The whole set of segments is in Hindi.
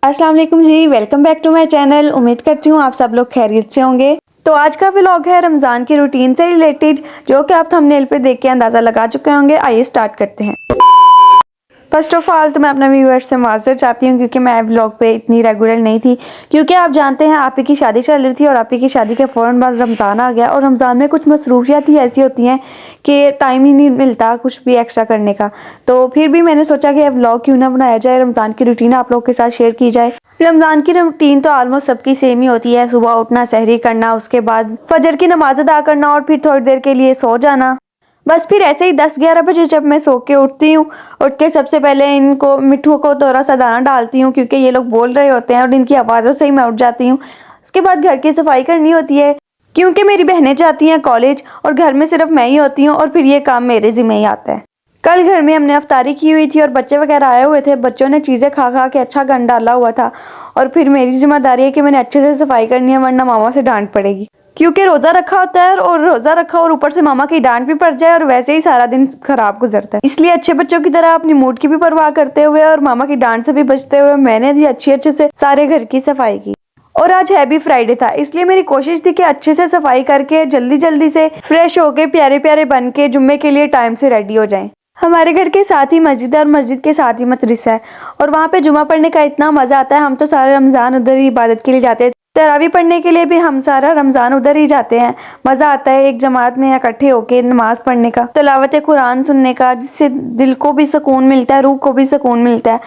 अस्सलाम वालेकुम जी, welcome back to my channel. उम्मीद करती हूँ आप सब लोग खैरियत से होंगे। तो आज का व्लॉग है रमज़ान की रूटीन से रिलेटेड, जो कि आप थंबनेल पे देख के अंदाज़ा लगा चुके होंगे। आइए स्टार्ट करते हैं। फर्स्ट ऑफ ऑल तो मैं अपने व्यूअर्स से माज़रत चाहती हूँ क्योंकि मैं व्लॉग पे इतनी रेगुलर नहीं थी, क्योंकि आप जानते हैं आप ही की शादी चल रही थी और आप ही की शादी के फ़ौरन बाद रमज़ान आ गया और रमज़ान में कुछ मसरूफियात ही ऐसी होती हैं कि टाइम ही नहीं मिलता कुछ भी एक्स्ट्रा करने का। तो फिर भी मैंने सोचा कि अब व्लॉग क्यों ना बनाया जाए, रमज़ान की रूटीन आप लोगों के साथ शेयर की जाए। रमज़ान की रूटीन तो ऑलमोस्ट सबकी सेम ही होती है। सुबह उठना, सहरी करना, उसके बाद फजर की नमाज अदा करना और फिर थोड़ी देर के लिए सो जाना। बस फिर ऐसे ही 10-11 बजे जब मैं सो के उठती हूँ, उठ के सबसे पहले इनको मिट्ठू को थोड़ा सा दाना डालती हूँ क्योंकि ये लोग बोल रहे होते हैं और इनकी आवाज़ों से ही मैं उठ जाती हूँ। उसके बाद घर की सफाई करनी होती है क्योंकि मेरी बहनें जाती हैं कॉलेज और घर में सिर्फ मैं ही होती हूँ और फिर ये काम मेरे ज़िम्मे ही आता है। कल घर में हमने अफ्तारी की हुई थी और बच्चे वगैरह आए हुए थे। बच्चों ने चीज़ें खा खा के अच्छा गंद डाला हुआ था और फिर मेरी जिम्मेदारी है कि मैंने अच्छे से सफाई करनी है, वरना मामा से डांट पड़ेगी। क्योंकि रोज़ा रखा होता है और रोज़ा रखा और ऊपर से मामा की डांट भी पड़ जाए और वैसे ही सारा दिन खराब गुजरता है। इसलिए अच्छे बच्चों की तरह अपनी मूड की भी परवाह करते हुए और मामा की डांट से भी बचते हुए मैंने भी अच्छे से सारे घर की सफाई की। और आज हैवी फ्राइडे था, इसलिए मेरी कोशिश थी कि अच्छे से सफाई करके जल्दी से फ्रेश होके प्यारे प्यारे बन के जुम्मे के लिए टाइम से रेडी हो जाएं। हमारे घर के साथ ही मस्जिद है और मस्जिद के साथ ही मदरसा है और वहाँ पे जुमा पढ़ने का इतना मज़ा आता है। हम तो सारा रमज़ान उधर ही इबादत के लिए जाते हैं। तरावी पढ़ने के लिए भी हम सारा रमज़ान उधर ही जाते हैं। मज़ा आता है एक जमात में इकट्ठे होके नमाज पढ़ने का, तिलावत कुरान सुनने का, जिससे दिल को भी सुकून मिलता है, रूह को भी सुकून मिलता है।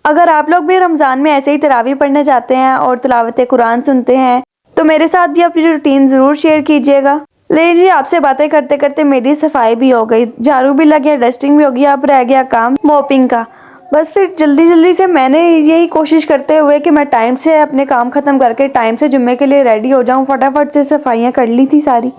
अगर आप लोग भी रमज़ान में ऐसे ही तरावी पढ़ने जाते हैं और तिलावत कुरान सुनते हैं तो मेरे साथ भी अपनी रूटीन ज़रूर शेयर कीजिएगा। ले जी, आपसे बातें करते करते मेरी सफाई भी हो गई, झाड़ू भी लग गया, डस्टिंग भी हो गया, अब रह गया काम मोपिंग का। बस फिर जल्दी से मैंने यही कोशिश करते हुए कि मैं टाइम से अपने काम ख़त्म करके टाइम से जुम्मे के लिए रेडी हो जाऊं, फटाफट से सफाइयाँ कर ली थी सारी।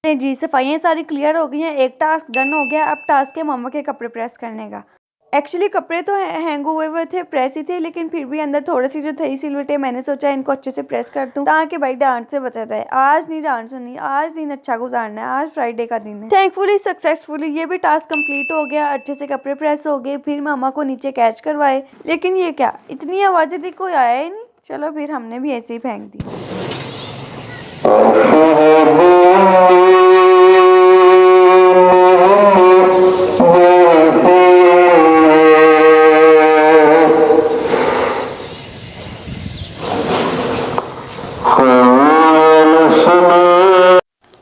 जी, सफाइयाँ सारी क्लियर हो गई हैं, एक टास्क डन हो गया। अब टास्क है मामा के कपड़े प्रेस करने का। एक्चुअली कपड़े तो हैंग हुए थे, प्रेस ही थे, लेकिन फिर भी अंदर थोड़ी सी जो थी सिलवटें, मैंने सोचा इनको अच्छे से प्रेस कर दूं ताकि भाई डांट से बचा जाए। आज नहीं डांट सुननी, आज दिन अच्छा गुजारना है, आज फ्राइडे का दिन है। थैंकफुली सक्सेसफुली ये भी टास्क कंप्लीट हो गया, अच्छे से कपड़े प्रेस हो गए। फिर मामा को नीचे कैच करवाए, लेकिन ये क्या इतनी आवाज़ें थी, कोई आया ही नहीं। चलो फिर हमने भी ऐसे ही फेंक दी।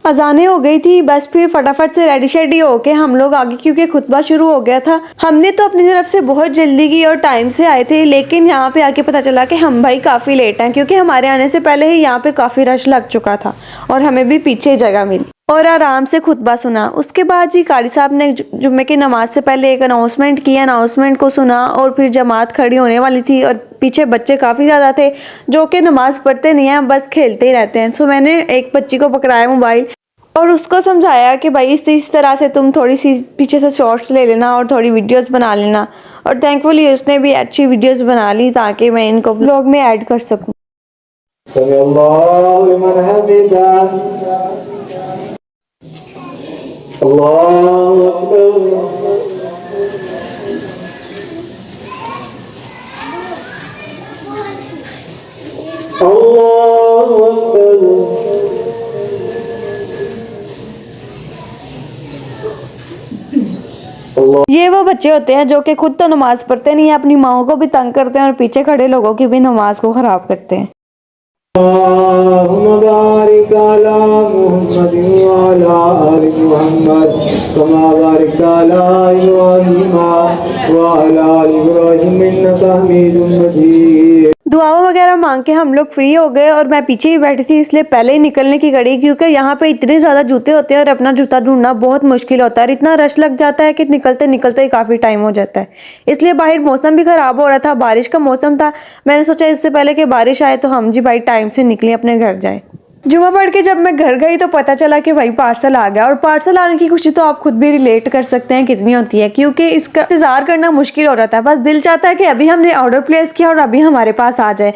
अजानें हो गई थी, बस फिर फटाफट से रेडी शेडी होके हम लोग आगे, क्योंकि खुतबा शुरू हो गया था। हमने तो अपनी तरफ से बहुत जल्दी की और टाइम से आए थे, लेकिन यहाँ पे आके पता चला कि हम भाई काफ़ी लेट हैं, क्योंकि हमारे आने से पहले ही यहाँ पे काफ़ी रश लग चुका था और हमें भी पीछे जगह मिली और आराम से खुतबा सुना। उसके बाद जी कारी साहब ने जुम्मे की नमाज से पहले एक अनाउंसमेंट किया, अनाउंसमेंट को सुना और फिर जमात खड़ी होने वाली थी और पीछे बच्चे काफ़ी ज़्यादा थे जो कि नमाज पढ़ते नहीं हैं, बस खेलते ही रहते हैं। सो मैंने एक बच्ची को पकड़ाया मोबाइल और उसको समझाया कि भाई इस तरह से तुम थोड़ी सी पीछे से शॉर्ट्स ले लेना और थोड़ी वीडियोस बना लेना। और थैंकफुली उसने भी अच्छी वीडियोस बना ली ताकि मैं इनको व्लॉग में ऐड कर सकूं। ये वो बच्चे होते हैं जो कि खुद तो नमाज पढ़ते नहीं है, अपनी माओ को भी तंग करते हैं और पीछे खड़े लोगों की भी नमाज को खराब करते हैं। दुआ वगैरह मांग के हम लोग फ्री हो गए और मैं पीछे ही बैठी थी, इसलिए पहले ही निकलने की घड़ी, क्योंकि यहाँ पे इतने ज़्यादा जूते होते हैं और अपना जूता ढूंढना बहुत मुश्किल होता है। इतना रश लग जाता है कि निकलते निकलते ही काफ़ी टाइम हो जाता है। इसलिए बाहर मौसम भी ख़राब हो रहा था, बारिश का मौसम था। मैंने सोचा इससे पहले कि बारिश आए तो हम जी भाई टाइम से निकले अपने घर जाए। जुमा पढ़ के जब मैं घर गई तो पता चला कि भाई पार्सल आ गया। और पार्सल आने की खुशी तो आप खुद भी रिलेट कर सकते हैं कितनी होती है, क्योंकि इसका इंतजार करना मुश्किल हो जाता है। बस दिल चाहता है कि अभी हमने ऑर्डर प्लेस किया और अभी हमारे पास आ जाए।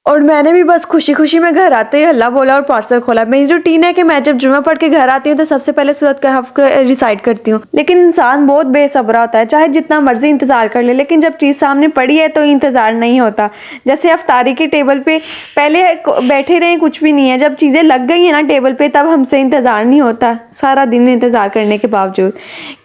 और मैंने भी बस खुशी खुशी में घर आते ही हल्ला बोला और पार्सल खोला। मेरी रूटीन है कि मैं जब जुमा पढ़ के घर आती हूँ तो सबसे पहले सूरत कहफ को रिसाइट करती हूँ। लेकिन इंसान बहुत बेसब्रा होता है, चाहे जितना मर्जी इंतजार कर ले, लेकिन जब चीज़ सामने पड़ी है तो इंतजार नहीं होता। जैसे अफ्तारी के टेबल पे पहले बैठे रहे कुछ भी नहीं है, जब चीज़ें लग गई है ना टेबल पे तब हमसे इंतजार नहीं होता, सारा दिन इंतजार करने के बावजूद।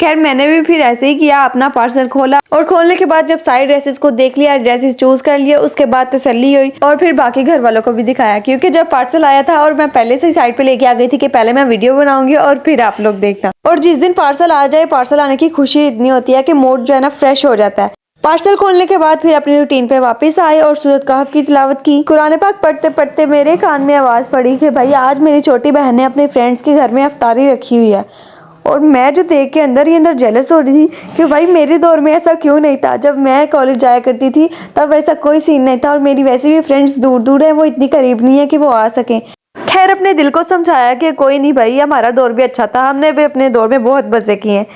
खैर मैंने भी फिर ऐसे ही किया, अपना पार्सल खोला और खोलने के बाद जब साइड ड्रेसेस को देख लिया, ड्रेसेस चूज कर लिए, उसके बाद तसल्ली हुई और फिर बाकी घर वालों को भी दिखाया। क्योंकि जब पार्सल आया था और मैं पहले से साइड पे लेके आ गई थी कि पहले मैं वीडियो बनाऊंगी और फिर आप लोग देखना। और जिस दिन पार्सल आ जाए, पार्सल आने की खुशी इतनी होती है कि मूड जो है ना फ्रेश हो जाता है। पार्सल खोलने के बाद फिर अपनी रूटीन पे वापस आए और सूरत कहफ की तिलावत की। कुरान पाक पढ़ते पढ़ते मेरे कान में आवाज़ पड़ी कि भाई आज मेरी छोटी बहन ने अपने फ्रेंड्स के घर में अफ्तारी रखी हुई है। और मैं जो देख के अंदर ही अंदर जेलस हो रही थी कि भाई मेरे दौर में ऐसा क्यों नहीं था। जब मैं कॉलेज जाया करती थी तब ऐसा कोई सीन नहीं था, और मेरी वैसे भी फ्रेंड्स दूर दूर है, वो इतनी करीब नहीं है कि वो आ सकें। खैर अपने दिल को समझाया कि कोई नहीं भाई, हमारा दौर भी अच्छा था, हमने भी अपने दौर में बहुत मज़े किए हैं।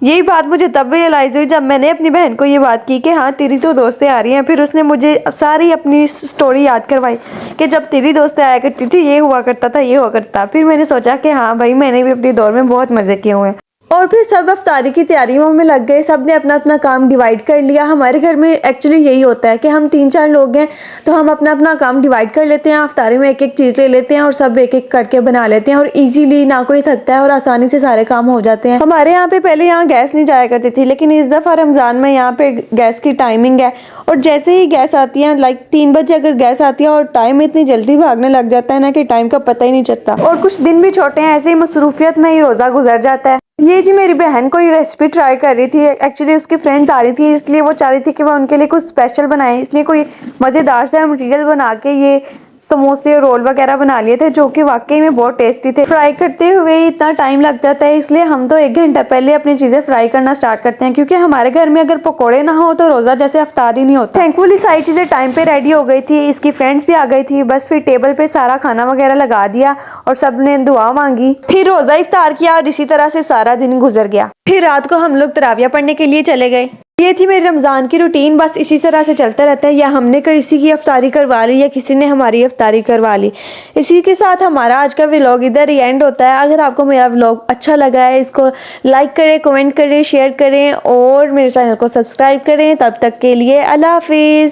यही बात मुझे तब रियलाइज़ हुई जब मैंने अपनी बहन को ये बात की कि हाँ तेरी तो दोस्तें आ रही हैं। फिर उसने मुझे सारी अपनी स्टोरी याद करवाई कि जब तेरी दोस्तें आया करती थी ये हुआ करता था, ये हुआ करता। फिर मैंने सोचा कि हाँ भाई मैंने भी अपने दौर में बहुत मज़े किए हुए हैं। और फिर सब अफ्तारी की तैयारियों में लग गए, सब ने अपना अपना काम डिवाइड कर लिया। हमारे घर में एक्चुअली यही होता है कि हम 3-4 लोग हैं तो हम अपना अपना काम डिवाइड कर लेते हैं। अफ्तारी में एक एक चीज़ ले लेते हैं और सब एक एक करके बना लेते हैं, और इजीली ना कोई थकता है और आसानी से सारे काम हो जाते हैं। हमारे यहाँ पे पहले यहाँ गैस नहीं जाया करती थी, लेकिन इस दफ़ा रमज़ान में यहाँ पे गैस की टाइमिंग है, और जैसे ही गैस आती है लाइक 3 बजे अगर गैस आती है, और टाइम इतनी जल्दी भागने लग जाता है ना कि टाइम का पता ही नहीं चलता। और कुछ दिन भी छोटे हैं, ऐसे ही मसरूफियत में ही रोज़ा गुजर जाता है। ये जी मेरी बहन को ये रेसिपी ट्राई कर रही थी। एक्चुअली उसकी फ्रेंड्स आ रही थी, इसलिए वो चाह रही थी कि वो उनके लिए कुछ स्पेशल बनाए, इसलिए कोई मज़ेदार सा मटेरियल बना के ये समोसे रोल वगैरह बना लिए थे, जो कि वाकई में बहुत टेस्टी थे। फ्राई करते हुए इतना टाइम लग जाता है, इसलिए हम तो 1 घंटा पहले अपनी चीज़ें फ्राई करना स्टार्ट करते हैं, क्योंकि हमारे घर में अगर पकोड़े ना हो तो रोज़ा जैसे अफ्तार ही नहीं होता। थैंकफुली सारी चीज़ें टाइम पे रेडी हो गई थी, इसकी फ्रेंड्स भी आ गई थी। बस फिर टेबल पे सारा खाना वगैरह लगा दिया और सब ने दुआ मांगी, फिर रोज़ा इफ्तार किया और इसी तरह से सारा दिन गुजर गया। फिर रात को हम लोग तराविया पढ़ने के लिए चले गए। ये थी मेरी रमज़ान की रूटीन, बस इसी तरह से चलता रहता है। या हमने किसी की अफ्तारी करवा ली या किसी ने हमारी अफ्तारी करवा ली। इसी के साथ हमारा आज का व्लॉग इधर ही एंड होता है। अगर आपको मेरा व्लॉग अच्छा लगा है, इसको लाइक करें, कमेंट करें, शेयर करें और मेरे चैनल को सब्सक्राइब करें। तब तक के लिए अल्लाह हाफिज़।